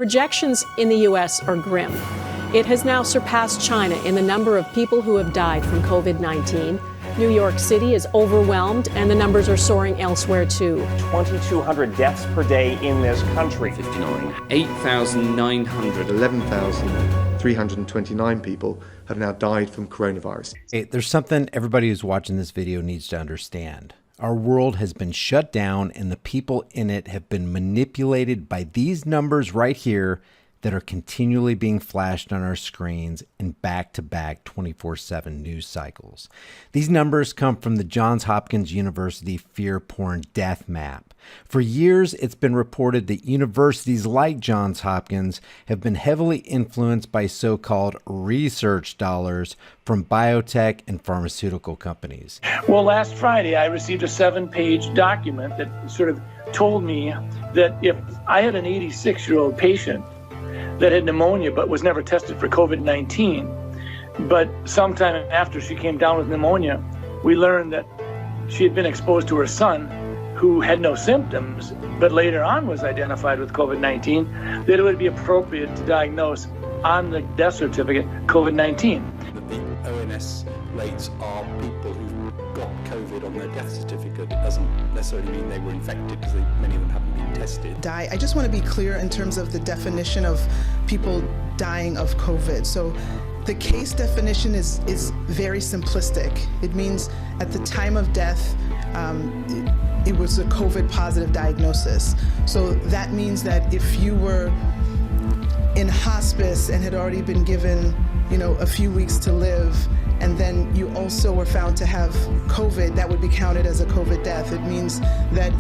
Projections in the U.S. are grim. It has now surpassed China in the number of people who have died from COVID-19. New York City is overwhelmed, and the numbers are soaring elsewhere, too. 2,200 deaths per day in this country. 59. 8,900. 11,329 people have now died from coronavirus. Hey, there's something everybody who's watching this video needs to understand. Our world has been shut down, and the people in it have been manipulated by these numbers right here that are continually being flashed on our screens in back-to-back 24/7 news cycles. These numbers come from the Johns Hopkins University Fear Porn Death Map. For years, it's been reported that universities like Johns Hopkins have been heavily influenced by so-called research dollars from biotech and pharmaceutical companies. Well, last Friday, I received a 7-page document that sort of told me that if I had an 86-year-old patient that had pneumonia but was never tested for COVID-19, but sometime after she came down with pneumonia, we learned that she had been exposed to her son, who had no symptoms, but later on was identified with COVID-19, that it would be appropriate to diagnose on the death certificate COVID-19. The ONS rates are people who got COVID on their death certificate. It doesn't necessarily mean they were infected because many of them haven't been tested. I just want to be clear in terms of the definition of people dying of COVID. So the case definition is very simplistic. It means at the time of death, it was a COVID positive diagnosis. So that means that if you were in hospice and had already been given, a few weeks to live, and then you also were found to have COVID, that would be counted as a COVID death. It means that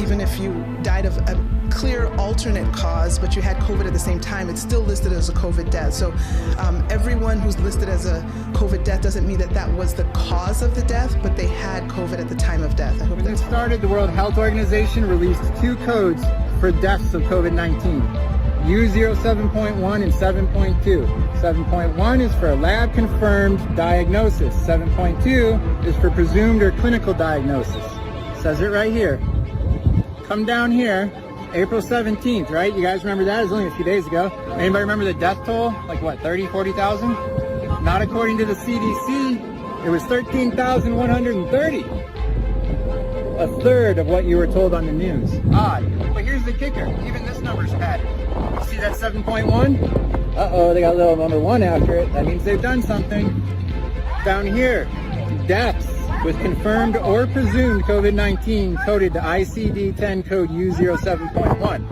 even if you died of a clear alternate cause, but you had COVID at the same time, it's still listed as a COVID death. So everyone who's listed as a COVID death doesn't mean that that was the cause of the death, but they had COVID at the time of death. When it started, the World Health Organization released 2 codes for deaths of COVID-19. U07.1 and 7.2. 7.1 is for a lab-confirmed diagnosis. 7.2 is for presumed or clinical diagnosis. Says it right here. Come down here, April 17th, right? You guys remember that? It was only a few days ago. Anybody remember the death toll? Like what, 30, 40,000? Not according to the CDC. It was 13,130. A third of what you were told on the news. Odd. But here's the kicker. Even this number's padded. See that 7.1? Uh-oh, they got a little number 1 after it. That means they've done something. Down here, deaths with confirmed or presumed COVID-19 coded to ICD-10 code U07.1.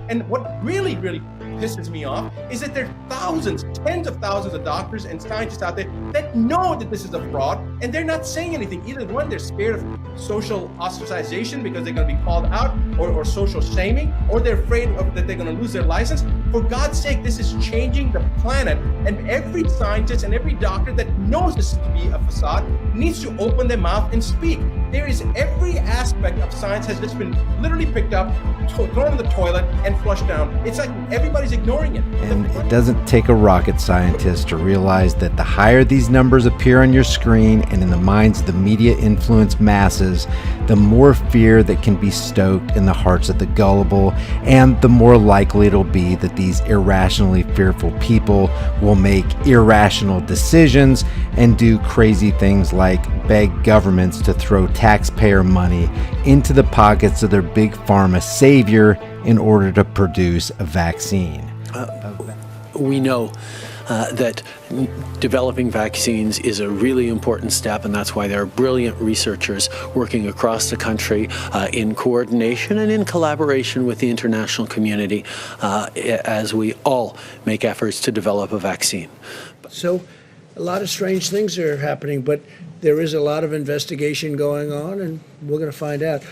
And what really pisses me off is that there are thousands, tens of thousands of doctors and scientists out there that know that this is a fraud, and they're not saying anything. Either one, they're scared of social ostracization because they're going to be called out, or social shaming, or they're afraid that they're going to lose their license. For God's sake, this is changing the planet, and every scientist and every doctor that knows this to be a facade needs to open their mouth and speak. There is every aspect of science has just been literally picked up, thrown in the toilet, and flushed down. It's like everybody's ignoring it. And it doesn't take a rocket scientist to realize that the higher these numbers appear on your screen and in the minds of the media-influenced masses, the more fear that can be stoked in the hearts of the gullible, and the more likely it'll be that these irrationally fearful people will make irrational decisions and do crazy things like beg governments to throw taxpayer money into the pockets of their big pharma savior in order to produce a vaccine. We know that developing vaccines is a really important step, and that's why there are brilliant researchers working across the country in coordination and in collaboration with the international community as we all make efforts to develop a vaccine. So a lot of strange things are happening, but there is a lot of investigation going on, and we're going to find out.